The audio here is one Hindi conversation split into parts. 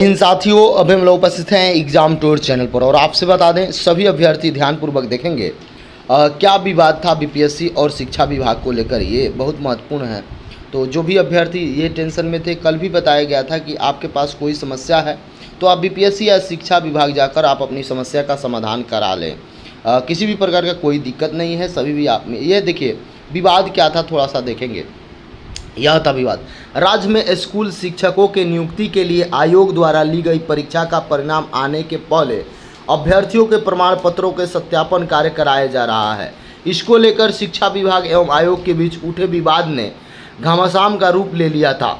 इन साथियों, अभी हम लोग उपस्थित हैं एग्जाम टूर चैनल पर और आपसे बता दें सभी अभ्यर्थी ध्यानपूर्वक देखेंगे। क्या विवाद था बीपीएससी और शिक्षा विभाग को लेकर, ये बहुत महत्वपूर्ण है। तो जो भी अभ्यर्थी ये टेंशन में थे, कल भी बताया गया था कि आपके पास कोई समस्या है तो आप बीपीएससी या शिक्षा विभाग जाकर आप अपनी समस्या का समाधान करा लें। किसी भी प्रकार का कोई दिक्कत नहीं है, सभी भी आप में। ये देखिए विवाद क्या था, थोड़ा सा देखेंगे। यह था विवाद, राज्य में स्कूल शिक्षकों के नियुक्ति के लिए आयोग द्वारा ली गई परीक्षा का परिणाम आने के पहले अभ्यर्थियों के प्रमाण पत्रों के सत्यापन कार्य कराया जा रहा है। इसको लेकर शिक्षा विभाग एवं आयोग के बीच उठे विवाद ने घमासान का रूप ले लिया था।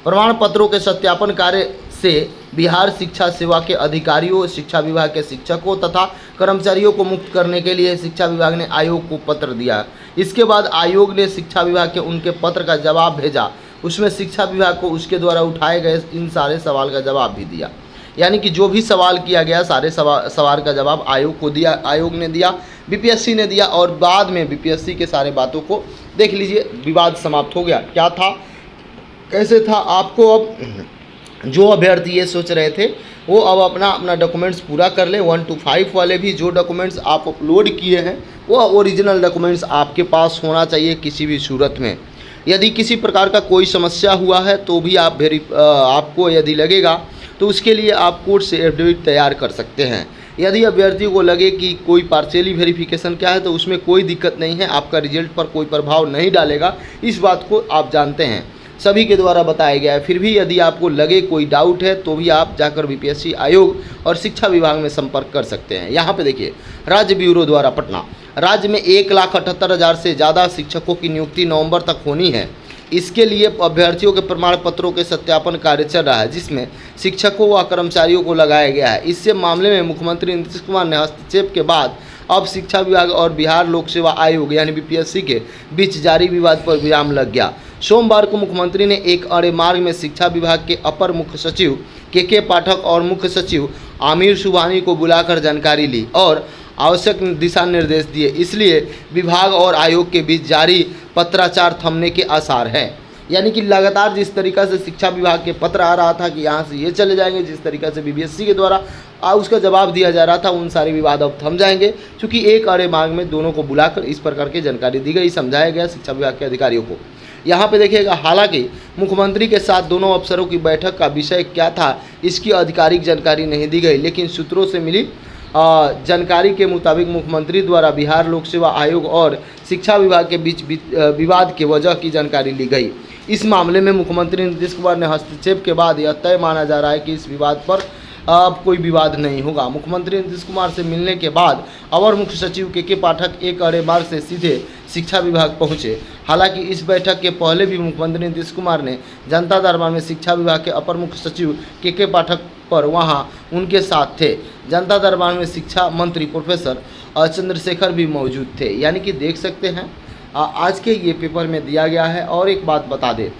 प्रमाण पत्रों के सत्यापन कार्य से बिहार शिक्षा सेवा के अधिकारियों, शिक्षा विभाग के शिक्षकों तथा कर्मचारियों को मुक्त करने के लिए शिक्षा विभाग ने आयोग को पत्र दिया। इसके बाद आयोग ने शिक्षा विभाग के उनके पत्र का जवाब भेजा। उसमें शिक्षा विभाग को उसके द्वारा उठाए गए इन सारे सवाल का जवाब भी दिया। यानी कि जो भी सवाल किया गया सारे सवाल का जवाब आयोग को दिया, आयोग ने दिया, बीपीएससी ने दिया और बाद में बीपीएससी के सारे बातों को देख लीजिए। विवाद समाप्त हो गया। क्या था, कैसे था, आपको अब जो अभ्यर्थी ये सोच रहे थे वो अब अपना डॉक्यूमेंट्स पूरा कर ले। 1 to 5 वाले भी जो डॉक्यूमेंट्स आप अपलोड किए हैं वो ओरिजिनल डॉक्यूमेंट्स आपके पास होना चाहिए किसी भी सूरत में। यदि किसी प्रकार का कोई समस्या हुआ है तो भी आपको यदि लगेगा तो उसके लिए आप कोर्ट से एफिडेविट तैयार कर सकते हैं। यदि अभ्यर्थी को लगे कि कोई पार्शियली वेरिफिकेशन क्या है तो उसमें कोई दिक्कत नहीं है, आपका रिजल्ट पर कोई प्रभाव नहीं डालेगा। इस बात को आप जानते हैं, सभी के द्वारा बताया गया है। फिर भी यदि आपको लगे कोई डाउट है तो भी आप जाकर बीपीएससी आयोग और शिक्षा विभाग में संपर्क कर सकते हैं। यहाँ पे देखिए, राज्य ब्यूरो द्वारा पटना, राज्य में 1,78,000 से ज़्यादा शिक्षकों की नियुक्ति नवंबर तक होनी है। इसके लिए अभ्यर्थियों के प्रमाण पत्रों के सत्यापन कार्य चल रहा है, जिसमें शिक्षकों व कर्मचारियों को लगाया गया है। इससे मामले में मुख्यमंत्री नीतीश कुमार ने हस्तक्षेप के बाद अब शिक्षा विभाग और बिहार लोक सेवा आयोग यानी बीपीएससी के बीच जारी विवाद पर विराम लग गया। सोमवार को मुख्यमंत्री ने एक अड़े मार्ग में शिक्षा विभाग के अपर मुख्य सचिव के पाठक और मुख्य सचिव आमिर सुबहानी को बुलाकर जानकारी ली और आवश्यक दिशा निर्देश दिए। इसलिए विभाग और आयोग के बीच जारी पत्राचार थमने के आसार हैं। यानी कि लगातार जिस तरीक़ा से शिक्षा विभाग के पत्र आ रहा था कि यहाँ से ये चले जाएंगे, जिस तरीक़ा से बीपीएससी के द्वारा उसका जवाब दिया जा रहा था, उन सारे विवाद अब थम जाएंगे। क्योंकि एक अड़े मार्ग में दोनों को बुलाकर इस प्रकार की जानकारी दी गई, समझाया गया शिक्षा विभाग के अधिकारियों को। यहाँ पे देखिएगा, हालांकि मुख्यमंत्री के साथ दोनों अफसरों की बैठक का विषय क्या था इसकी आधिकारिक जानकारी नहीं दी गई, लेकिन सूत्रों से मिली जानकारी के मुताबिक मुख्यमंत्री द्वारा बिहार लोक सेवा आयोग और शिक्षा विभाग के बीच विवाद के वजह की जानकारी ली गई। इस मामले में मुख्यमंत्री नीतीश कुमार ने हस्तक्षेप के बाद यह तय माना जा रहा है कि इस विवाद पर अब कोई विवाद नहीं होगा। मुख्यमंत्री नीतीश कुमार से मिलने के बाद अवर मुख्य सचिव के पाठक एक अड़े मार्ग से सीधे शिक्षा विभाग पहुंचे। हालांकि इस बैठक के पहले भी मुख्यमंत्री नीतीश कुमार ने जनता दरबार में शिक्षा विभाग के अपर मुख्य सचिव के पाठक पर वहां उनके साथ थे। जनता दरबार में शिक्षा मंत्री प्रोफेसर चंद्रशेखर भी मौजूद थे। यानी कि देख सकते हैं आज के ये पेपर में दिया गया है। और एक बात बता दें,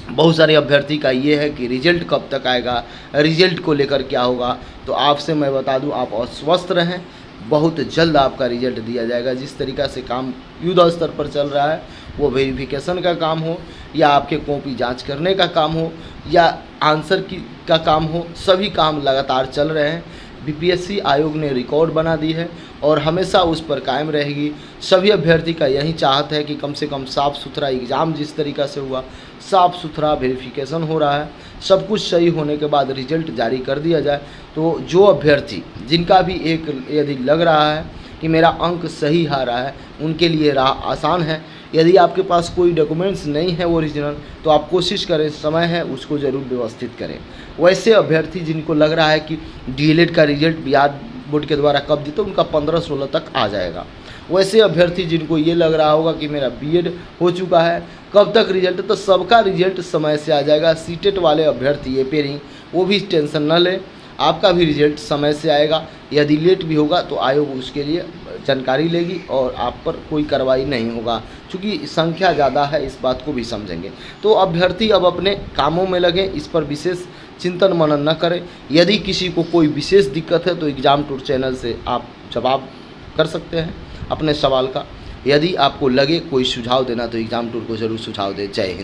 बहुत सारे अभ्यर्थी का ये है कि रिजल्ट कब तक आएगा, रिजल्ट को लेकर क्या होगा। तो आपसे मैं बता दूं, आप अस्वस्थ रहें, बहुत जल्द आपका रिजल्ट दिया जाएगा। जिस तरीक़ा से काम युद्ध स्तर पर चल रहा है, वो वेरिफिकेशन का काम हो या आपके कॉपी जांच करने का काम हो या आंसर का काम हो, सभी काम लगातार चल रहे हैं। बीपीएससी आयोग ने रिकॉर्ड बना दी है और हमेशा उस पर कायम रहेगी। सभी अभ्यर्थी का यही चाहत है कि कम से कम साफ़ सुथरा एग्ज़ाम जिस तरीक़ा से हुआ, साफ़ सुथरा वेरिफिकेशन हो रहा है, सब कुछ सही होने के बाद रिजल्ट जारी कर दिया जाए। तो जो अभ्यर्थी जिनका भी एक यदि लग रहा है कि मेरा अंक सही आ रहा है, उनके लिए राह आसान है। यदि आपके पास कोई डॉक्यूमेंट्स नहीं है ओरिजिनल तो आप कोशिश करें, समय है उसको ज़रूर व्यवस्थित करें। वैसे अभ्यर्थी जिनको लग रहा है कि डीएलएड का रिजल्ट बिहार बोर्ड के द्वारा कब दी, तो उनका 15-16 तक आ जाएगा। वैसे अभ्यर्थी जिनको ये लग रहा होगा कि मेरा बीएड हो चुका है, कब तक रिजल्ट, तो सबका रिजल्ट समय से आ जाएगा। सीटेट वाले अभ्यर्थी ये पेयरिंग, वो भी टेंशन न लें, आपका भी रिजल्ट समय से आएगा। यदि लेट भी होगा तो आयोग उसके लिए जानकारी लेगी और आप पर कोई कार्रवाई नहीं होगा, क्योंकि संख्या ज़्यादा है, इस बात को भी समझेंगे। तो अभ्यर्थी अब अपने कामों में लगे, इस पर विशेष चिंतन मनन न करें। यदि किसी को कोई विशेष दिक्कत है तो एग्जाम टूर चैनल से आप जवाब कर सकते हैं अपने सवाल का। यदि आपको लगे कोई सुझाव देना तो एग्जाम टूर को ज़रूर सुझाव दें। जय हिंद।